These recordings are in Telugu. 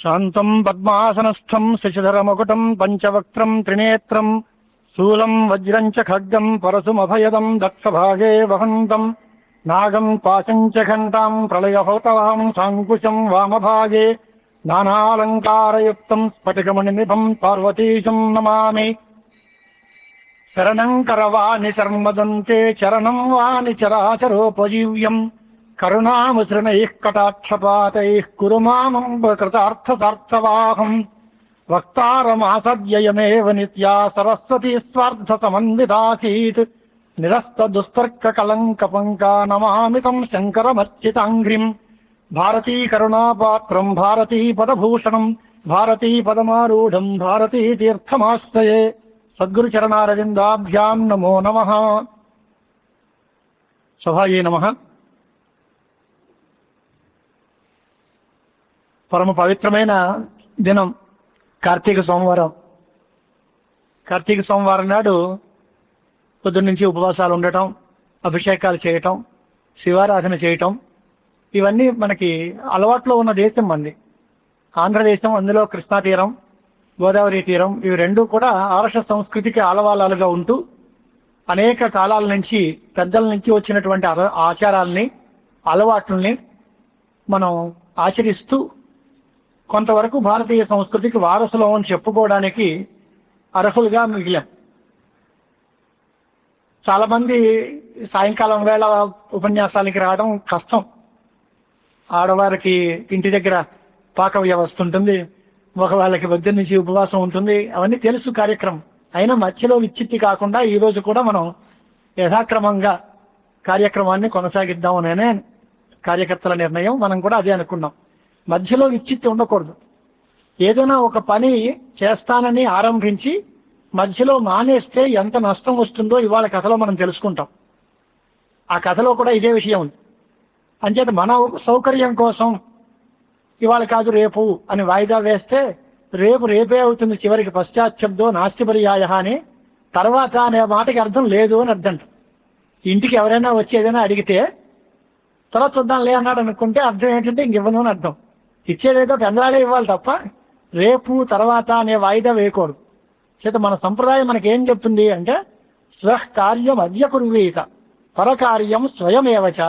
శాంతం పద్మాసనస్థం శశిధరమకుటం పంచవక్త్రం త్రినేత్రం శూలం వజ్రం చ ఖడ్గం పరశుమభయదం దక్షభాగే వహంతం నాగం పాశం చ ఘంటాం ప్రళయహోతవహం సాంకుశం వామభాగే నానాలంకారయుక్తం స్ఫటికమణినిభం పార్వతీశం నమామి. శరణం కరవాణి శర్మదంతే చరణం వాణి చరాచరోపజీవ్యం కరుణాముసృణైః కటాక్షపాతైః కురు మామం కృతార్థసార్థవాహం. వక్తారమాసద్యయమేవ నిత్యా సరస్వతీ స్వార్థ సమన్వితాసీత్ నిరస్త దుస్తర్క కలంక పంకా నమామి తం శంకరమర్చితాంఘ్రిం. భారతీ కరుణాపాత్రం భారతీ పదభూషణం భారతీ పదమారూఢం భారతీ తీర్థమాశ్రయే. సద్గురు చరణారవిందాభ్యాం నమో నమః. సభాయే నమః. పరమ పవిత్రమైన దినం కార్తీక సోమవారం. కార్తీక సోమవారం నాడు పొద్దున్నుంచి ఉపవాసాలు ఉండటం, అభిషేకాలు చేయటం, శివారాధన చేయటం, ఇవన్నీ మనకి అలవాట్లో ఉన్న దేశం మంది. ఆంధ్రదేశం, అందులో కృష్ణా తీరం, గోదావరి తీరం, ఇవి రెండు కూడా ఆర్ష సంస్కృతికి ఆలవాలాలుగా ఉంటూ అనేక కాలాల నుంచి పెద్దల నుంచి వచ్చినటువంటి ఆచారాలని, అలవాట్లని మనం ఆచరిస్తూ కొంతవరకు భారతీయ సంస్కృతికి వారసులం అని చెప్పుకోవడానికి అర్హులుగా మిగిలాం. చాలా మంది సాయంకాలం వేళ ఉపన్యాసానికి రావడం కష్టం. ఆడవారికి ఇంటి దగ్గర పాక వ్యవస్థ ఉంటుంది, మగవాళ్ళకి మధ్య నుంచి ఉపవాసం ఉంటుంది, అవన్నీ తెలుసు కార్యక్రమం. అయినా మధ్యలో విచ్చిత్తి కాకుండా ఈ రోజు కూడా మనం యథాక్రమంగా కార్యక్రమాన్ని కొనసాగిద్దామనే కార్యకర్తల నిర్ణయం. మనం కూడా అదే అనుకున్నాం. మధ్యలో విచ్చిత్తి ఉండకూడదు. ఏదైనా ఒక పని చేస్తానని ఆరంభించి మధ్యలో మానేస్తే ఎంత నష్టం వస్తుందో ఇవాళ కథలో మనం తెలుసుకుంటాం. ఆ కథలో కూడా ఇదే విషయం ఉంది. అంచేత మన సౌకర్యం కోసం ఇవాళ కాదు రేపు అని వాయిదా వేస్తే రేపు రేపే అవుతుంది. చివరికి పశ్చాత్శబ్దో నాస్తి పర్యాయ అని, తర్వాత అనే మాటకి అర్థం లేదు అని అర్థం. ఇంటికి ఎవరైనా వచ్చి ఏదైనా అడిగితే తర్వాత చూద్దాంలే అన్నాడు అనుకుంటే అర్థం ఏంటంటే ఇంకివ్వను అని అర్థం. ఇచ్చేదేదో పెందరాలే ఇవ్వాలి తప్ప రేపు తర్వాత అనే వాయిదా వేయకూడదు. చేత మన సంప్రదాయం మనకేం చెప్తుంది అంటే స్వకార్యం అద్య కుర్వీత పరకార్యం స్వయమేవచ.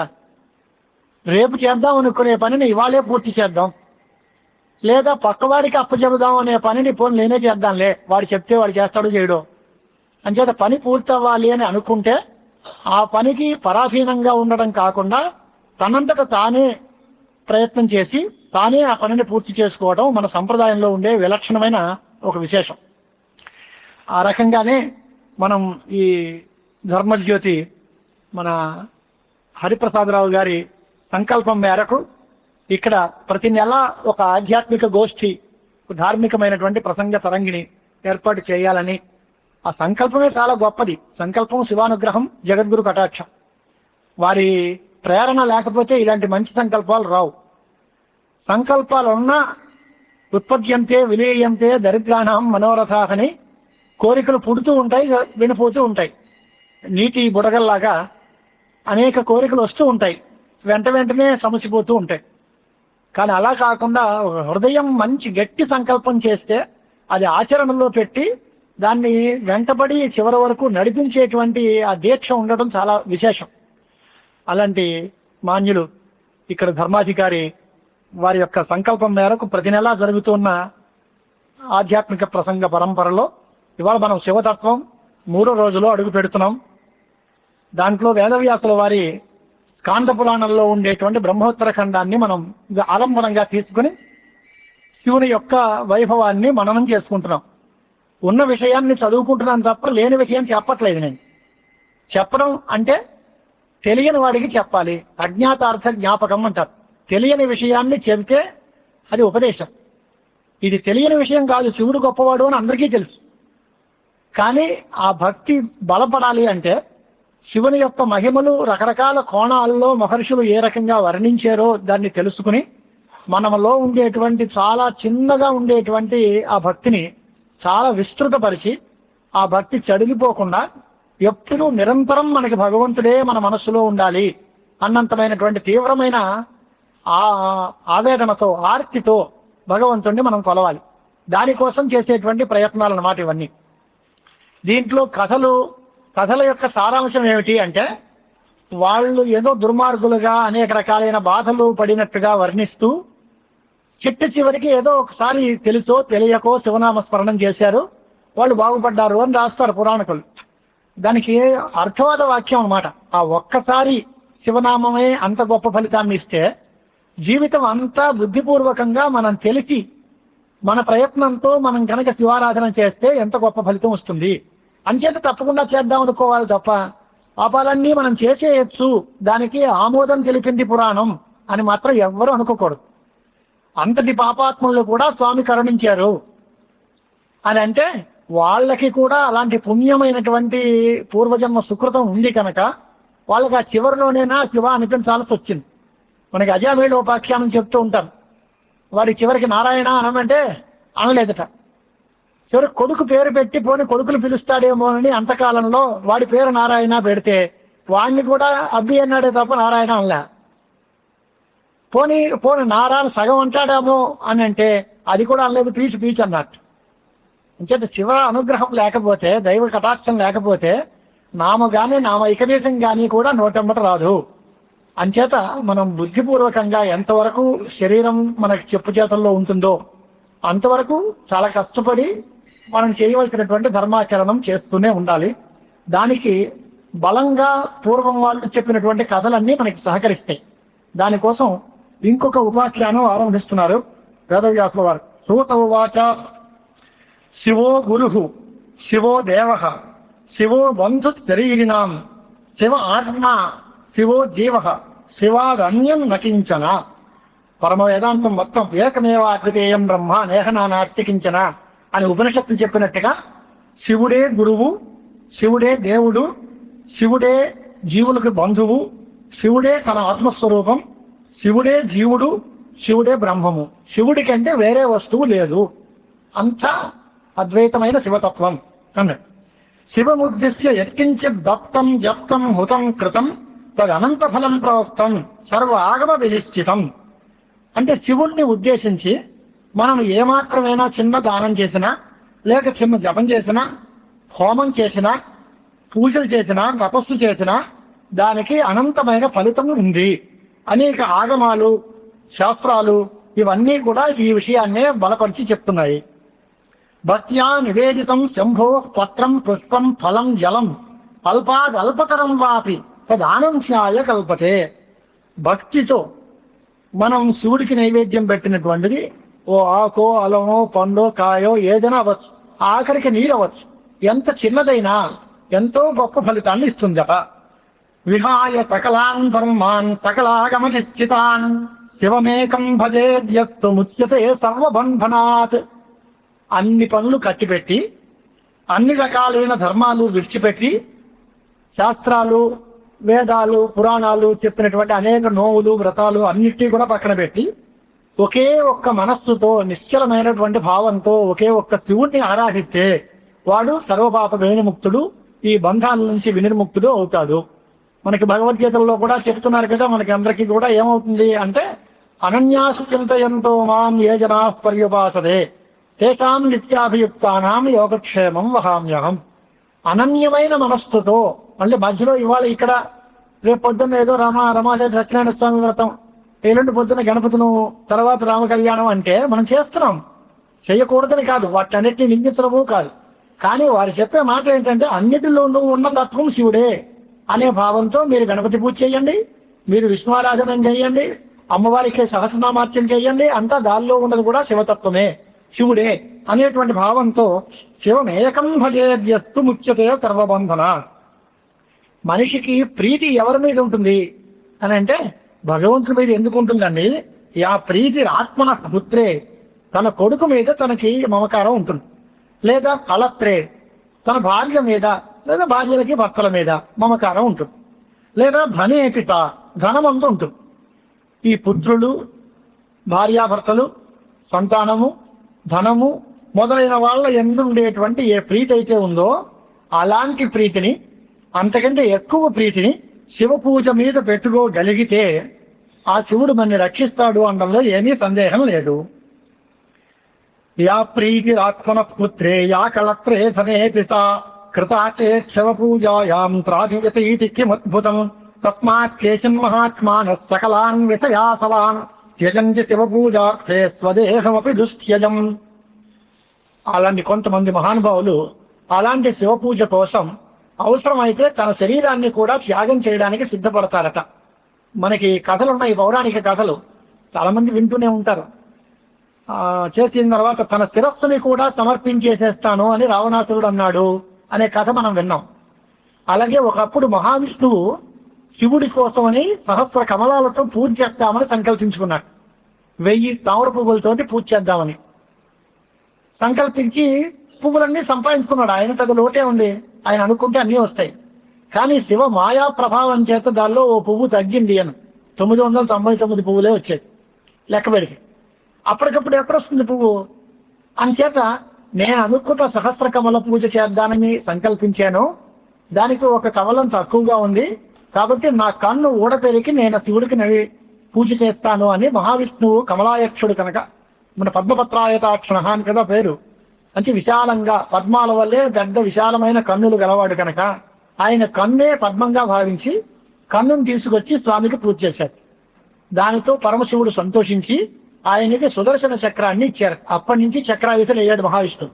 రేపు చేద్దాం అనుకునే పనిని ఇవాళే పూర్తి చేద్దాం, లేదా పక్కవాడికి అప్పచెబుదాం అనే పనిని పోనీ నేనే చేద్దాంలే, వాడు చెప్తే వాడు చేస్తాడో చేయడో. అంచేత పని పూర్తి అవ్వాలి అని అనుకుంటే ఆ పనికి పరాధీనంగా ఉండడం కాకుండా తనంతట తానే ప్రయత్నం చేసి తానే ఆ పనిని పూర్తి చేసుకోవడం మన సంప్రదాయంలో ఉండే విలక్షణమైన ఒక విశేషం. ఆ రకంగానే మనం ఈ ధర్మజ్యోతి మన హరిప్రసాదరావు గారి సంకల్పం మేరకు ఇక్కడ ప్రతి నెల ఒక ఆధ్యాత్మిక గోష్ఠి, ధార్మికమైనటువంటి ప్రసంగ తరంగిణి ఏర్పాటు చేయాలని. ఆ సంకల్పమే చాలా గొప్పది. సంకల్పం శివానుగ్రహం, జగద్గురు కటాక్షం. వారి ప్రేరణ లేకపోతే ఇలాంటి మంచి సంకల్పాలు రావు. సంకల్పాలున్నా ఉత్పద్యంతే విలీయంతే దరిద్రాణం మనోరథాలని, కోరికలు పుడుతూ ఉంటాయి, వినిపోతూ ఉంటాయి. నీటి బుడగల్లాగా అనేక కోరికలు వస్తూ ఉంటాయి, వెంటనే సమసిపోతూ ఉంటాయి. కానీ అలా కాకుండా హృదయం మంచి గట్టి సంకల్పం చేస్తే అది ఆచరణలో పెట్టి దాన్ని వెంటబడి చివరి వరకు నడిపించేటువంటి ఆ దీక్ష ఉండడం చాలా విశేషం. అలాంటి మాన్యులు ఇక్కడ ధర్మాధికారి వారి యొక్క సంకల్పం మేరకు ప్రతి నెలా జరుగుతున్న ఆధ్యాత్మిక ప్రసంగ పరంపరలో ఇవాళ మనం శివతత్వం 3వ రోజులో అడుగు పెడుతున్నాం. దాంట్లో వేదవ్యాసుల వారి స్కాంద పురాణంలో ఉండేటువంటి బ్రహ్మోత్తర ఖండాన్ని మనం ఆలంబనంగా తీసుకుని శివుని యొక్క వైభవాన్ని మననం చేసుకుంటున్నాం. ఉన్న విషయాన్ని చదువుకుంటున్నాను తప్ప లేని విషయం చెప్పట్లేదు. నేను చెప్పడం అంటే తెలియని వాడికి చెప్పాలి. అజ్ఞాతార్థ జ్ఞాపకం అంటారు. తెలియని విషయాన్ని చెబితే అది ఉపదేశం. ఇది తెలియని విషయం కాదు, శివుడు గొప్పవాడు అని అందరికీ తెలుసు. కానీ ఆ భక్తి బలపడాలి అంటే శివుని యొక్క మహిమలు రకరకాల కోణాల్లో మహర్షులు ఏ రకంగా వర్ణించారో దాన్ని తెలుసుకుని మనలో ఉండేటువంటి చాలా చిన్నగా ఉండేటువంటి ఆ భక్తిని చాలా విస్తృతపరిచి ఆ భక్తి చడిగిపోకుండా ఎప్పుడూ నిరంతరం మనకి భగవంతుడే మన మనస్సులో ఉండాలి అన్నంతమైనటువంటి తీవ్రమైన ఆవేదనతో ఆర్తితో భగవంతుణ్ణి మనం కొలవాలి. దానికోసం చేసేటువంటి ప్రయత్నాలు అన్నమాట ఇవన్నీ. దీంట్లో కథల యొక్క సారాంశం ఏమిటి అంటే, వాళ్ళు ఏదో దుర్మార్గులుగా అనేక రకాలైన బాధలు పడినట్టుగా వర్ణిస్తూ చివరికి ఏదో ఒకసారి తెలుసో తెలియకో శివనామ స్మరణం చేశారు, వాళ్ళు బాగుపడ్డారు అని రాస్తారు పురాణకులు. దానికి అర్థవాద వాక్యం అన్నమాట. ఆ ఒక్కసారి శివనామమే అంత గొప్ప ఫలితాన్ని ఇస్తే, జీవితం అంతా బుద్ధిపూర్వకంగా మనం తెలిసి మన ప్రయత్నంతో మనం కనుక శివారాధన చేస్తే ఎంత గొప్ప ఫలితం వస్తుంది. అంచేత తప్పకుండా చేద్దాం అనుకోవాలి తప్ప పాపాలన్నీ మనం చేసేయచ్చు, దానికి ఆమోదం తెలిపింది పురాణం అని మాత్రం ఎవ్వరూ అనుకోకూడదు. అంతటి పాపాత్ములు కూడా స్వామి కరుణించారు అని అంటే వాళ్ళకి కూడా అలాంటి పుణ్యమైనటువంటి పూర్వజన్మ సుకృతం ఉంది కనుక వాళ్ళకి ఆ చివరిలోనైనా శివ అనిపించాల్సి వచ్చింది. మనకి అజామేళ ఉపాఖ్యానం చెప్తూ ఉంటారు. వాడి చివరికి నారాయణ అనమంటే అనలేదట. చివరికి కొడుకు పేరు పెట్టి పోని కొడుకులు పిలుస్తాడేమో అని అంతకాలంలో వాడి పేరు నారాయణ పెడితే వాడిని కూడా అబ్బి అన్నాడే తప్ప నారాయణ అనలే. పోని నారాయణ సగం అంటాడేమో అని అంటే అది కూడా అనలేదు, పీచు అన్నట్టు. అంచేత శివ అనుగ్రహం లేకపోతే, దైవ కటాక్షం లేకపోతే నామ ఇకదేశం కానీ కూడా నోటెమ్మట రాదు. అంచేత మనం బుద్ధిపూర్వకంగా ఎంతవరకు శరీరం మనకి చెప్పు చేతల్లో ఉంటుందో అంతవరకు చాలా కష్టపడి మనం చేయవలసినటువంటి ధర్మాచరణం చేస్తూనే ఉండాలి. దానికి బలంగా పూర్వం వాళ్ళు చెప్పినటువంటి కథలన్నీ మనకి సహకరిస్తాయి. దానికోసం ఇంకొక ఉపాఖ్యానం ఆరంభిస్తున్నారు వేదవ్యాసుల వారు. సూత ఉవాచ శివో గురు శివో దేవ శివో బంధు శరీరినాం శివ ఆత్మ శివో జీవ శివాదన్యం నకించన. పరమ వేదాంతం మొత్తం ఏకమేవ అద్వితీయం బ్రహ్మ నేహనానార్తికించన అని ఉపనిషత్తులు చెప్పినట్టుగా శివుడే గురువు, శివుడే దేవుడు, శివుడే జీవులకు బంధువు, శివుడే తన ఆత్మస్వరూపం, శివుడే జీవుడు, శివుడే బ్రహ్మము. శివుడి కంటే వేరే వస్తువు లేదు. అంతా అద్వైతమైన శివతత్వం అన్నాడు. శివముద్దిశ్య యత్కించిత్ దత్తం జప్తం హుతం కృతం తదనంత ఫలం ప్రోక్తం సర్వ ఆగమ వినిశ్చితం. అంటే శివుణ్ణి ఉద్దేశించి మనం ఏమాత్రమైనా చిన్న దానం చేసినా, లేక చిన్న జపం చేసినా, హోమం చేసినా, పూజలు చేసినా, తపస్సు చేసినా దానికి అనంతమైన ఫలితం ఉంది. అనేక ఆగమాలు, శాస్త్రాలు ఇవన్నీ కూడా ఈ విషయాన్నే బలపరిచి చెప్తున్నాయి. భక్త్యా నివేదితం శంభో పత్రం పుష్పం ఫలం జలం అల్పాదల్పతరం వాపి తదానంత్యాయ కల్పతే. భక్తితో మనం శివుడికి నైవేద్యం పెట్టినటువంటిది ఓ ఆకో, అలమో, పండో, కాయో ఏదైనా అవ్వచ్చు, ఆఖరికి నీరు అవ్వచ్చు, ఎంత చిన్నదైనా ఎంతో గొప్ప ఫలితాన్ని ఇస్తుందట. విహాయ సకలాన్ ధర్మాన్ సకలాగమచితాన్ శివమేకం భజేద్యస్తు ముచ్యతే సర్వబంధనాత్. అన్ని పనులు కట్టిపెట్టి, అన్ని రకాలైన ధర్మాలు విడిచిపెట్టి, శాస్త్రాలు, వేదాలు, పురాణాలు చెప్పినటువంటి అనేక నోవులు, వ్రతాలు అన్నిటినీ కూడా పక్కన పెట్టి ఒకే ఒక్క మనస్సుతో, నిశ్చలమైనటువంటి భావంతో ఒకే ఒక్క శివుణ్ణి ఆరాధిస్తే వాడు సర్వపాప వినిర్ముక్తుడు, ఈ బంధాల నుంచి వినిర్ముక్తుడు అవుతాడు. మనకి భగవద్గీతల్లో కూడా చెప్తున్నారు కదా, మనకి అందరికీ కూడా ఏమవుతుంది అంటే అనన్యాసు చింతయంతో మాం ఏ జనా పర్యుపాసతే తేషాం నిత్యాభియుక్తానాం యోగక్షేమం వహామ్యహం. అనన్యమైన మనస్సుతో, మళ్ళీ మధ్యలో ఇవాళ ఇక్కడ రేపు పొద్దున్న ఏదో రమాదేవి సత్యనారాయణ స్వామి వ్రతం, ఎల్లుండి పొద్దున్న గణపతులు, తర్వాత రామ కళ్యాణం అంటే మనం చేస్తున్నాం, చేయకూడదని కాదు, వాటన్నిటిని నిందించడము కాదు. కానీ వారు చెప్పే మాట ఏంటంటే అన్నిటిలోనూ ఉన్న తత్వం శివుడే అనే భావంతో మీరు గణపతి పూజ చేయండి, మీరు విష్ణువారాధన చేయండి, అమ్మవారికి సహస్రనామార్చన చేయండి, అంతా దానిలో ఉన్నది కూడా శివతత్వమే, శివుడే అనేటువంటి భావంతో శివమేకం భజేద్యస్తు ముచ్యతే సర్వబంధన. మనిషికి ప్రీతి ఎవరి మీద ఉంటుంది అని అంటే భగవంతుడి మీద ఎందుకు ఉంటుందండి? ఆ ప్రీతి ఆత్మన పుత్రే, తన కొడుకు మీద తనకి మమకారం ఉంటుంది, లేదా కళత్రే తన భార్య మీద, లేదా భార్యలకి భర్తల మీద మమకారం ఉంటుంది, లేదా ధనేపిత ధనమంతా ఉంటుంది. ఈ పుత్రులు, భార్యాభర్తలు, సంతానము, ధనము మొదలైన వాళ్ళ ఎందు ఉండేటువంటి ఏ ప్రీతి అయితే ఉందో అలాంటి ప్రీతిని, అంతకంటే ఎక్కువ ప్రీతిని శివ పూజ మీద పెట్టుకోగలిగితే ఆ శివుడు మనని రక్షిస్తాడు అనడంలో ఏమీ సందేహం లేదు. యా ప్రీతిరాత్మన పుత్రే యా కళత్రే ధనే పితా కృతా చేత్ శివ పూజాయాం త్రాదియతీతి కిమద్భుతం తస్మాత్ కేచిన్ మహాత్మానః సకలాన్ విషయాసవాన్ త్యజంతి శివ పూజార్థే స్వదేహమపి దుస్త్యజం. అలాంటి కొంతమంది మహానుభావులు అలాంటి శివ పూజ కోసం అవసరమైతే తన శరీరాన్ని కూడా త్యాగం చేయడానికి సిద్ధపడతారట. మనకి కథలున్నాయి, పౌరాణిక కథలు చాలా మంది వింటూనే ఉంటారు. చేసిన తర్వాత తన శిరస్సుని కూడా సమర్పించేసేస్తాను అని రావణాసురుడు అన్నాడు అనే కథ మనం విన్నాం. అలాగే ఒకప్పుడు మహావిష్ణువు శివుడి కోసమని సహస్ర కమలాలతో పూజ చేద్దామని సంకల్పించుకున్నాడు. 1000 తామర పువ్వులతోటి పూజ చేద్దామని సంకల్పించి పువ్వులన్నీ సంపాదించుకున్నాడు. ఆయన పెద్ద లోటే ఉంది, ఆయన అనుకుంటే అన్నీ వస్తాయి. కానీ శివ మాయా ప్రభావం చేత దానిలో ఓ పువ్వు తగ్గింది అని 999 పువ్వులే వచ్చాయి లెక్క పెడితే. అప్పటికప్పుడు ఎక్కడొస్తుంది పువ్వు? అంచేత నేను అనుకున్న సహస్ర కమల పూజ చేద్దానని సంకల్పించాను, దానికి ఒక కమలం తక్కువగా ఉంది కాబట్టి నా కన్ను ఊడపెరికి నేను శివుడికి పూజ చేస్తాను అని మహావిష్ణువు కమలాయక్షుడు కనుక, మన పద్మపత్రాయతాక్షణ అని కదా పేరు, అంటే విశాలంగా పద్మాల వల్లే పెద్ద విశాలమైన కన్నులు గలవాడు కనుక ఆయన కన్నే పద్మంగా భావించి కన్నును తీసుకొచ్చి స్వామికి పూజ చేశాడు. దానితో పరమశివుడు సంతోషించి ఆయనకి సుదర్శన చక్రాన్ని ఇచ్చారు. అప్పటి నుంచి చక్రాయుధులు అయ్యాడు మహావిష్ణువు.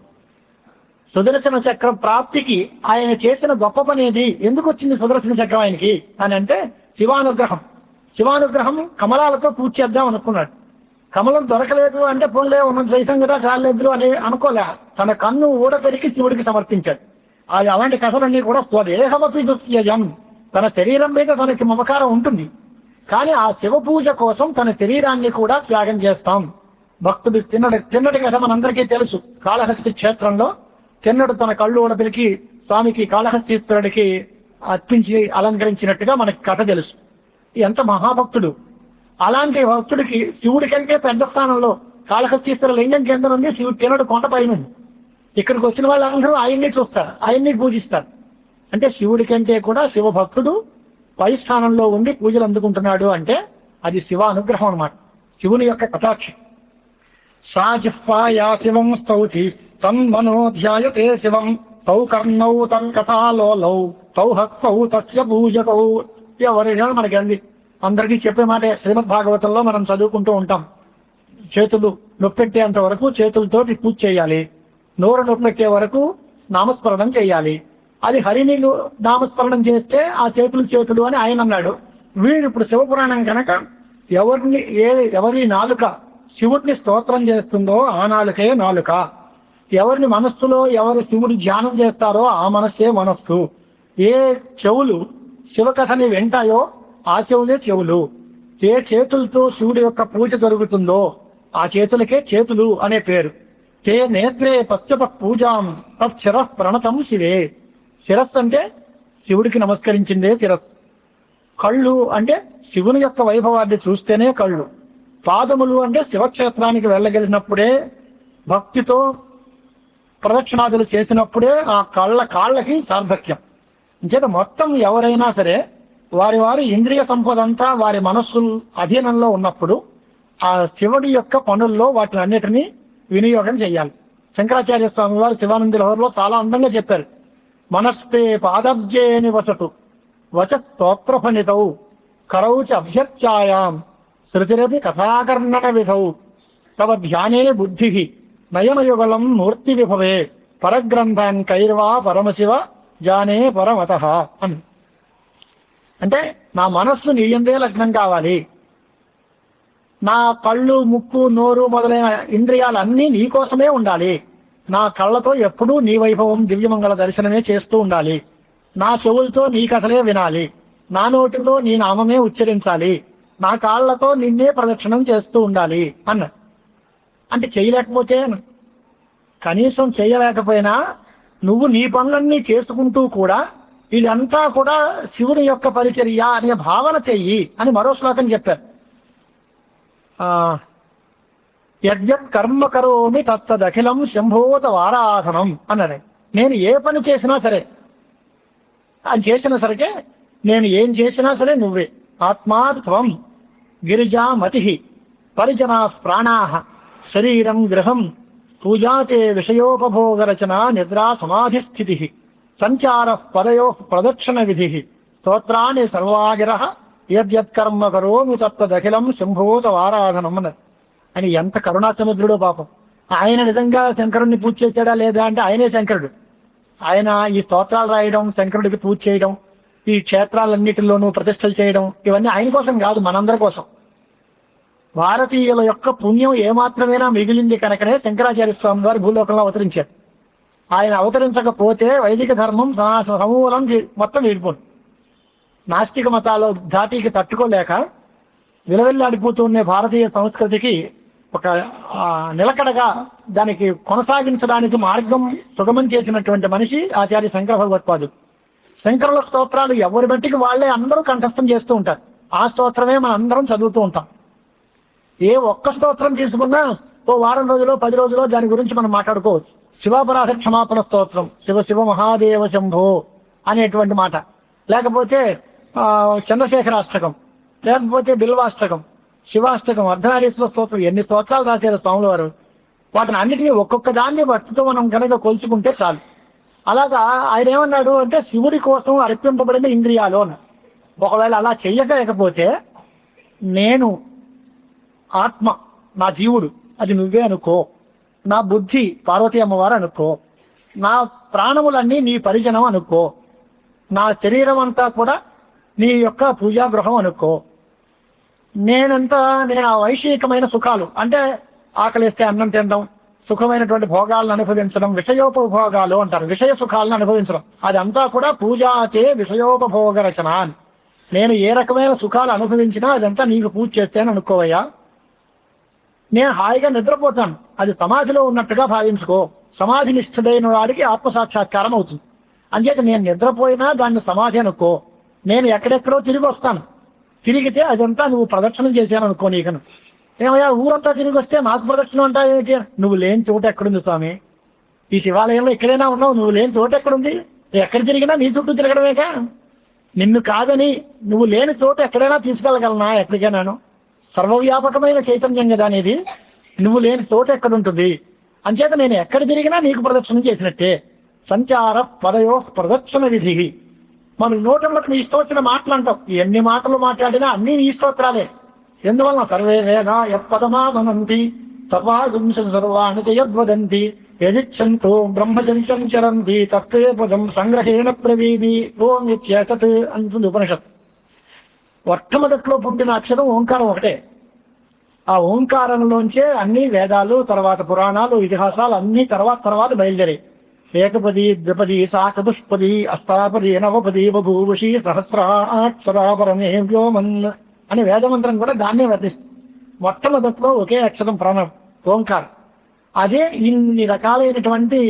సుదర్శన చక్రం ప్రాప్తికి ఆయన చేసిన గొప్ప పని ఏది, ఎందుకు వచ్చింది సుదర్శన చక్రం ఆయనకి అని అంటే శివానుగ్రహం. శివానుగ్రహం కమలాలతో పూజ చేద్దాం అనుకున్నాడు. కమలం దొరకలేదు అంటే పోలే ఉన్నది చేసాం కదా చాలేదు అని అనుకోలే, తన కన్ను ఊడపెరికి శివుడికి సమర్పించాడు. అది అలాంటి కథలన్నీ కూడా స్వదేహమపి దుస్త్యజం, తన శరీరం మీద తనకి మమకారం ఉంటుంది కానీ ఆ శివ పూజ కోసం తన శరీరాన్ని కూడా త్యాగం చేస్తాం. భక్తుడు తిన్నటి కథ మనందరికీ తెలుసు. కాళహస్తి క్షేత్రంలో తిన్నడు తన కళ్ళు ఊడపెరికి స్వామికి కాళహస్తీశ్వరుడికి అర్పించి అలంకరించినట్టుగా మనకి కథ తెలుసు. ఎంత మహాభక్తుడు! అలాంటి భక్తుడికి శివుడి కంటే పెద్ద స్థానంలో కాళహస్తీశ్వర లింగం కింద నుండి శివుడు తినడు కొండపైన. ఇక్కడికి వచ్చిన వాళ్ళందరూ ఆయన్ని చూస్తారు, ఆయన్ని పూజిస్తారు. అంటే శివుడి కంటే కూడా శివ భక్తుడు పై స్థానంలో ఉండి పూజలు అందుకుంటున్నాడు అంటే అది శివ అనుగ్రహం అన్నమాట, శివుని యొక్క కటాక్షం. సా జిహ్వాయా శివం స్తౌతి తన్మనోధ్యాయతే శివం తౌ కర్ణౌ తత్కథాలోలౌ తౌ హస్తౌ తస్య పూజకౌ. ఎవరైనా మనకి అంది అందరికీ చెప్పే మాట శ్రీమద్ భాగవతంలో మనం చదువుకుంటూ ఉంటాం. చేతులు నొప్పెట్టేంత వరకు చేతులతోటి పూజ చేయాలి, నోరు నొప్పెట్టే వరకు నామస్మరణం చేయాలి. అది హరిని నామస్మరణం చేస్తే ఆ చేతులు అని ఆయన అన్నాడు. వీడు ఇప్పుడు శివపురాణం కనుక ఎవరి నాలుక శివుడిని స్తోత్రం చేస్తుందో ఆ నాలుకే నాలుక, ఎవరిని మనస్సులో ఎవరు శివుడి ధ్యానం చేస్తారో ఆ మనస్సే మనస్సు, ఏ చెవులు శివకథని వింటాయో ఆ చెవులే చెవులు, ఏ చేతులతో శివుడి యొక్క పూజ జరుగుతుందో ఆ చేతులకే చేతులు అనే పేరు. తే నేత్రే పశ్చత పూజాం తచ్చిర ప్రణతం శివే. శిరస్సు అంటే శివుడికి నమస్కరించిందే శిరస్సు. కళ్ళు అంటే శివుని యొక్క వైభవాన్ని చూస్తేనే కళ్ళు. పాదములు అంటే శివక్షేత్రానికి వెళ్ళగలిగినప్పుడే భక్తితో ప్రదక్షిణాదులు చేసినప్పుడే ఆ కాళ్ళకి సార్థక్యం. అంచేత మొత్తం ఎవరైనా సరే వారి ఇంద్రియ సంపద అంతా వారి మనస్సు అధీనంలో ఉన్నప్పుడు ఆ శివుడి యొక్క పనుల్లో వాటిని అన్నిటినీ వినియోగం చేయాలి. శంకరాచార్య స్వామి వారు శివానంద లహరిలో చాలా అందంగా చెప్పారు. మనస్తే పాదబ్జే నివసతు వచ స్తోత్రఫణితౌ కరౌచ అభ్యర్చాయాం శృతిరపి కథాకర్ణక విధౌ తవ ధ్యానే బుద్ధి నయనయుగళం మూర్తి విభవే పరగ్రంథాన్ కైర్వా పరమశివ జానే పరమతః అని. అంటే నా మనస్సు నీ యందే లగ్నం కావాలి, నా కళ్ళు ముక్కు నోరు మొదలైన ఇంద్రియాలన్నీ నీ కోసమే ఉండాలి, నా కళ్ళతో ఎప్పుడూ నీ వైభవం దివ్యమంగళ దర్శనమే చేస్తూ ఉండాలి, నా చెవులతో నీ కథలే వినాలి, నా నోటిలో నీ నామమే ఉచ్చరించాలి, నా కాళ్లతో నిన్నే ప్రదక్షిణం చేస్తూ ఉండాలి అన్న. అంటే చేయలేకపోతే కనీసం చేయలేకపోయినా నువ్వు నీ పనులన్నీ చేసుకుంటూ కూడా ఇదంతా కూడా శివుని యొక్క పరిచర్య అనే భావన చెయ్యి అని మరో శ్లోకం చెప్పారు. యద్యత్ కర్మ కరోమి తత్తదఖిలం శంభోత వారాధనం అన్నాడు. నేను ఏ పని చేసినా సరే అది చేసిన సరికే నేను ఏం చేసినా సరే నువ్వే. ఆత్మాత్వం గిరిజా మతి పరిజనా ప్రాణా శరీరం గృహం పూజాతే విషయోపభోగ రచన నిద్రా సమాధి స్థితి సంచార పదయో ప్రదక్షిణ విధి స్తోత్రాన్ని సర్వాగిర యద్యత్కర్మ కరోమి తత్వదఖిలం శంభూత ఆరాధనం అన్నారు. అని ఎంత కరుణాసముద్రుడో పాపం. ఆయన నిజంగా శంకరుణ్ణి పూజ చేశాడా లేదా అంటే ఆయనే శంకరుడు. ఆయన ఈ స్తోత్రాలు రాయడం, శంకరుడికి పూజ చేయడం, ఈ క్షేత్రాలన్నిటిలోనూ ప్రతిష్టలు చేయడం, ఇవన్నీ ఆయన కోసం కాదు, మనందరి కోసం. భారతీయుల యొక్క పుణ్యం ఏమాత్రమైనా మిగిలింది కనుకనే శంకరాచార్య స్వామి వారు భూలోకంలో అవతరించారు. ఆయన అవతరించకపోతే వైదిక ధర్మం సమూలం మొత్తం వీడిపోను. నాస్తిక మతాల ధాటికి తట్టుకోలేక విలవిల్లాడిపోతున్న భారతీయ సంస్కృతికి ఒక నిలకడగా దానికి కొనసాగించడానికి మార్గం సుగమం చేసినటువంటి మనిషి ఆచార్య శంకర భగవత్పాదుడు. శంకరుల స్తోత్రాలు ఎవరి బట్టికి వాళ్లే అందరూ కంఠస్థం చేస్తూ ఉంటారు. ఆ స్తోత్రమే మనం అందరం చదువుతూ ఉంటాం. ఏ ఒక్క స్తోత్రం తీసుకున్నా ఓ వారం రోజులో 10 రోజులో దాని గురించి మనం మాట్లాడుకోవచ్చు. శివాపరాధ క్షమాపణ స్తోత్రం, శివ శివ మహాదేవ శంభో అనేటువంటి మాట, లేకపోతే చంద్రశేఖరాష్టకం, లేకపోతే బిల్వాష్టకం, శివాష్టకం, అర్ధనారీశ్వర స్తోత్రం, ఎన్ని స్తోత్రాలు రాశారు స్వాముల వారు. వాటిని అన్నిటినీ ఒక్కొక్క దాన్ని భక్తితో మనం కనుక కొలుచుకుంటే చాలు. అలాగా ఆయన ఏమన్నాడు అంటే శివుడి కోసం అర్పింపబడిన ఇంద్రియాలు అన్న. ఒకవేళ అలా చెయ్యకపోతే నేను ఆత్మ, నా జీవుడు అది నువ్వే అనుకో, నా బుద్ధి పార్వతీ అమ్మవారు అనుకో, నా ప్రాణములన్నీ నీ పరిజనం అనుకో, నా శరీరం అంతా కూడా నీ యొక్క పూజాగృహం అనుకో, నేను ఆ వైషయికమైన సుఖాలు అంటే ఆకలిస్తే అన్నం తినడం, సుఖమైనటువంటి భోగాలను అనుభవించడం, విషయోపభోగాలు అంటారు, విషయ సుఖాలను అనుభవించడం, అదంతా కూడా పూజాచే విషయోపభోగ రచన అని. నేను ఏ రకమైన సుఖాలు అనుభవించినా అదంతా నీకు పూజ చేస్తేనే అనుకోవయ్యా. నేను హాయిగా నిద్రపోతాను, అది సమాధిలో ఉన్నట్టుగా భావించుకో. సమాధి నిష్ఠుడైన వాడికి ఆత్మసాక్షాత్కారం అవుతుంది. అంచేత నేను నిద్రపోయినా దాన్ని సమాధి అనుకో. నేను ఎక్కడెక్కడో తిరిగి వస్తాను, తిరిగితే అదంతా నువ్వు ప్రదక్షిణం చేశాను అనుకో. నీకను ఏమయ్యా ఊరంతా తిరిగి వస్తే నాకు ప్రదక్షిణం అంటా ఏంటి? నువ్వు లేని చోట ఎక్కడుంది స్వామి? ఈ శివాలయంలో ఎక్కడైనా ఉన్నావు, నువ్వు లేని చోట ఎక్కడుంది? ఎక్కడ తిరిగినా నీ చుట్టూ తిరగడమేగా. నిన్ను కాదని నువ్వు లేని చోట ఎక్కడైనా తీసుకెళ్ళగలనా? ఎక్కడికైనాను సర్వవ్యాపకమైన చైతన్యం కదా అనేది. నువ్వు లేని చోట ఎక్కడుంటుంది? అంచేత నేను ఎక్కడ తిరిగినా నీకు ప్రదక్షిణం చేసినట్టే. సంచార పదయో ప్రదక్షిణ విధి. మనం నోటంలోకి నీ ఇష్టం వచ్చిన మాటలు అంటాం. ఎన్ని మాటలు మాట్లాడినా అన్ని నీ స్తోత్రాలే. ఎందువలన సర్వే వేద యపదమానంతి తపాగుంస సర్వాణి జయద్వదంతి యదిచ్చంతో బ్రహ్మచర్యం చరంతి తత్తే పదం సంగ్రహేణ ప్రవీది ఓం ఇత్యేతత్ అంటుంది ఉపనిషత్. మొట్టమొదట్లో పుట్టిన అక్షరం ఓంకారం ఒకటే. ఆ ఓంకారంలోంచే అన్ని వేదాలు, తర్వాత పురాణాలు, ఇతిహాసాలు అన్ని తర్వాత బయలుదేరాయి. ఏకపది, ద్విపది, చతుష్పది, అష్టాపది, నవపది, బభూవషి సహస్రాక్షరాపరమే వ్యోమన్ అని వేదమంత్రం కూడా దాన్నే వర్తిస్తుంది. మొట్టమొదట్లో ఒకే అక్షరం ప్రణవం, ఓంకారం. అదే ఇన్ని రకాలైనటువంటి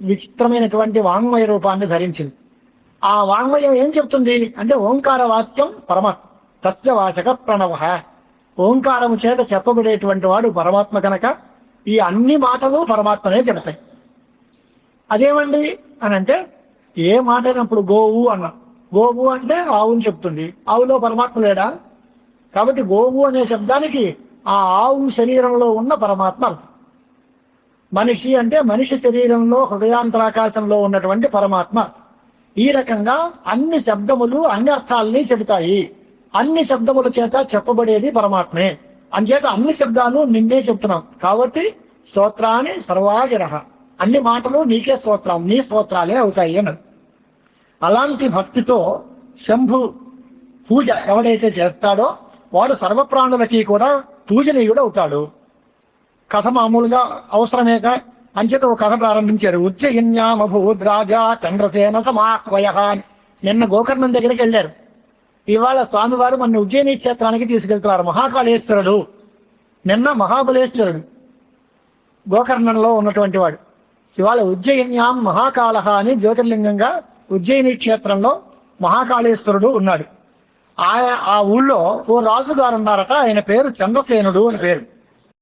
విచిత్రమైనటువంటి వాంగ్మయ రూపాన్ని ధరించింది. ఆ వాంగ్మయం ఏం చెప్తుంది అంటే ఓంకార వాక్యం పరమాత్మ, తస్య వాచక ప్రణవ. ఓంకారము చేత చెప్పబడేటువంటి వాడు పరమాత్మ కనుక ఈ అన్ని మాటలు పరమాత్మనే చెప్తాయి. అదేమండి అని అంటే ఏ మాట అయినప్పుడు గోవు అన్నా, గోవు అంటే ఆవుని చెప్తుంది. ఆవులో పరమాత్మ లేడా? కాబట్టి గోవు అనే శబ్దానికి ఆ ఆవు శరీరంలో ఉన్న పరమాత్మ. మనిషి అంటే మనిషి శరీరంలో హృదయాంతరాకాశంలో ఉన్నటువంటి పరమాత్మ. ఈ రకంగా అన్ని శబ్దములు అన్ని అర్థాలని చెబుతాయి. అన్ని శబ్దముల చేత చెప్పబడేది పరమాత్మే. అంచేత అన్ని శబ్దాలు నిన్నే చెప్తున్నాం. కాబట్టి స్తోత్రాన్ని సర్వాగిరహ, అన్ని మాటలు నీకే స్తోత్రం, నీ స్తోత్రాలే అవుతాయి అన్నది. అలాంటి భక్తితో శంభు పూజ ఎవడైతే చేస్తాడో వాడు సర్వప్రాణులకి కూడా పూజనీయుడు అవుతాడు. కథ మామూలుగా అవసరమేక అంచేత ఒక కథ ప్రారంభించారు. ఉజ్జయిన్యామభూద్ రాజా చంద్రసేన సమాహ్వయ. నిన్న గోకర్ణం దగ్గరికి వెళ్ళారు. ఇవాళ స్వామివారు మన ఉజ్జయిని క్షేత్రానికి తీసుకెళ్తున్నారు. మహాకాళేశ్వరుడు, నిన్న మహాబలేశ్వరుడు గోకర్ణంలో ఉన్నటువంటి వాడు. ఇవాళ ఉజ్జయిన్యాం మహాకాళ అని జ్యోతిర్లింగంగా ఉజ్జయిని క్షేత్రంలో మహాకాళేశ్వరుడు ఉన్నాడు. ఆ ఊళ్ళో ఓ రాజుగారు ఉన్నారట. ఆయన పేరు చంద్రసేనుడు అని పేరు.